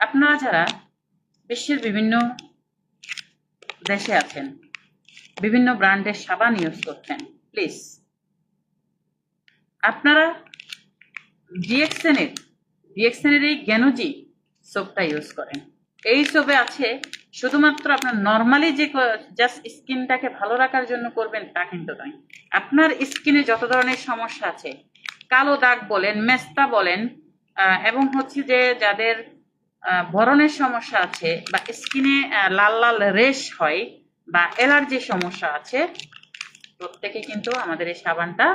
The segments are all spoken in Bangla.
আপনারা যারা বিশ্বের বিভিন্ন দেশে আছেন, বিভিন্ন ব্র্যান্ডের সাবান ইউজ করছেন, প্লিজ আপনারা ডিএক্সএনের এই জ্ঞানজি সোপটা ইউজ করেন। এই সোপে আছে শুধুমাত্র আপনার নর্মালি যে জাস্ট স্কিনটাকে ভালো রাখার জন্য করবেন তা কিন্তু নয়। আপনার স্কিনে যত ধরনের সমস্যা আছে, কালো দাগ বলেন, মেস্তা বলেন, এবং হচ্ছে যে যাদের বরণের সমস্যা আছে বা স্কিনে লাল লাল রেশ হয় বা অ্যালার্জির সমস্যা আছে, প্রত্যেকে কিন্তু আমাদের এই সাবানটা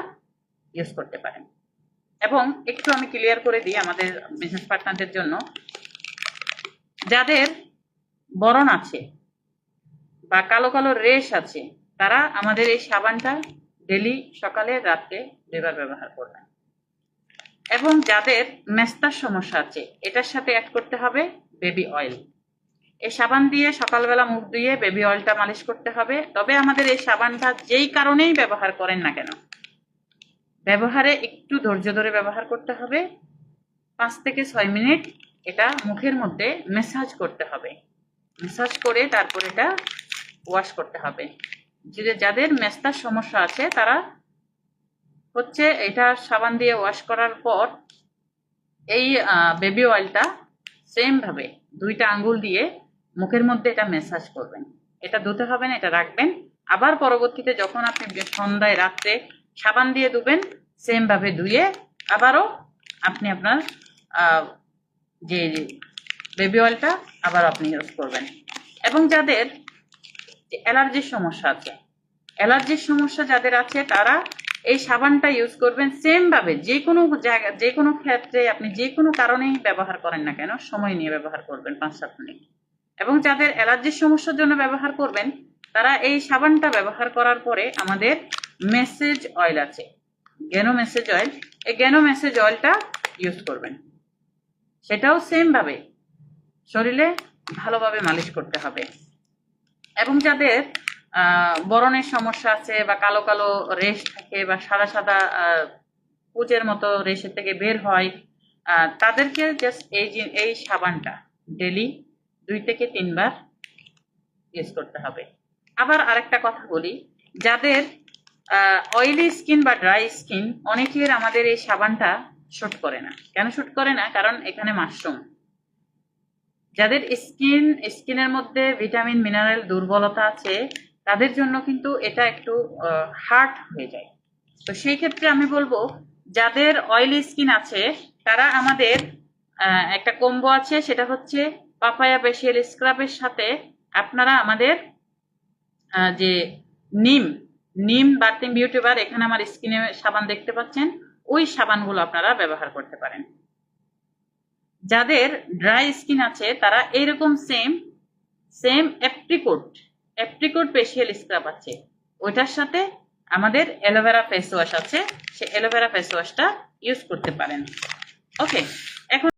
ইউজ করতে পারেন। এবং একটু আমি ক্লিয়ার করে দিই আমাদের বিজনেস পার্টনারদের জন্য, যাদের বরণ আছে বা কালো কালো রেশ আছে, তারা আমাদের এই সাবানটা ডেলি সকালে রাত্রে 2 বার ব্যবহার করবেন। এবং যাদের মেস্তার সমস্যা আছে, এটার সাথে অ্যাড করতে হবে বেবি অয়েল। এই সাবান দিয়ে সকালবেলা মুখ ধুয়ে বেবি অয়েলটা মালিশ করতে হবে। তবে আমাদের এই সাবানটা যেই কারণেই ব্যবহার করেন না কেন, ব্যবহারে একটু ধৈর্য ধরে ব্যবহার করতে হবে। 5 থেকে 6 মিনিট এটা মুখের মধ্যে ম্যাসাজ করতে হবে। ম্যাসাজ করে তারপর এটা ওয়াশ করতে হবে। যাদের মেস্তার সমস্যা আছে তারা হচ্ছে এটা সাবান দিয়ে ওয়াশ করার পর এই বেবি অয়েলটা সেম ভাবে 2টা আঙ্গুল দিয়ে মুখের মধ্যে এটা ম্যাসাজ করবেন। এটা ধুতে হবে না, এটা রাখবেন। আবার পরবর্তীতে যখন আপনি সন্ধ্যায় রাত্রে সাবান দিয়ে ধুবেন, সেম ভাবে ধুয়ে আবারও আপনি আপনার যে বেবি অয়েলটা আবার আপনি ইউজ করবেন। এবং যাদের অ্যালার্জির সমস্যা আছে, অ্যালার্জির সমস্যা যাদের আছে তারা এই সাবানটা ইউজ করবেন সেম ভাবে। যে কোনো জায়গা, যে কোনো ক্ষেত্রে আপনি যে কোনো কারণেই ব্যবহার করেন না কেন, সময় নিয়ে ব্যবহার করবেন 5-7 মিনিট। এবং যাদের অ্যালার্জির সমস্যার জন্য ব্যবহার করবেন, তারা এই সাবানটা ব্যবহার করার পরে আমাদের মেসেজ অয়েল আছে, জ্ঞানো মেসেজ অয়েল, এই জ্ঞানো মেসেজ অয়েলটা ইউজ করবেন। সেটাও সেম ভাবে শরীরে ভালোভাবে মালিশ করতে হবে। এবং যাদের বরণের সমস্যা আছে বা কালো কালো রেশ থাকে বা সাদা সাদা পুঁজের মতো রেশের থেকে বের হয়, তাদেরকে জাস্ট এই সাবানটা ডেলি 2 থেকে 3 বার ইউজ করতে হবে। আবার আরেকটা কথা বলি, যাদের অয়েলি স্কিন বা ড্রাই স্কিন, অনেকের আমাদের এই সাবানটা শুট করে না। কেন শুট করে না? কারণ এখানে মাশরুম। যাদের স্কিনের মধ্যে ভিটামিন মিনারেল দুর্বলতা আছে, তাদের জন্য কিন্তু এটা একটু হার্ড হয়ে যায়। তো সেই ক্ষেত্রে আমি বলবো, যাদের অয়েলি স্কিন আছে তারা আমাদের একটা কম্বো আছে, সেটা হচ্ছে পাপায়া ফেশিয়াল স্ক্রাবের সাথে আপনারা আমাদের যে নিম বার্থিং বিউটি বার, এখানে আমার স্কিনে সাবান দেখতে পাচ্ছেন, ওই সাবানগুলো আপনারা ব্যবহার করতে পারেন। যাদের ড্রাই স্কিন আছে তারা এইরকম সেম অ্যাপ্রিকোট ফেশিয়াল স্ক্রাব আছে, ওইটার সাথে আমাদের অ্যালোভেরা ফেস ওয়াশ আছে, সে অ্যালোভেরা ফেস ওয়াশটা ইউজ করতে পারেন। ওকে, এখন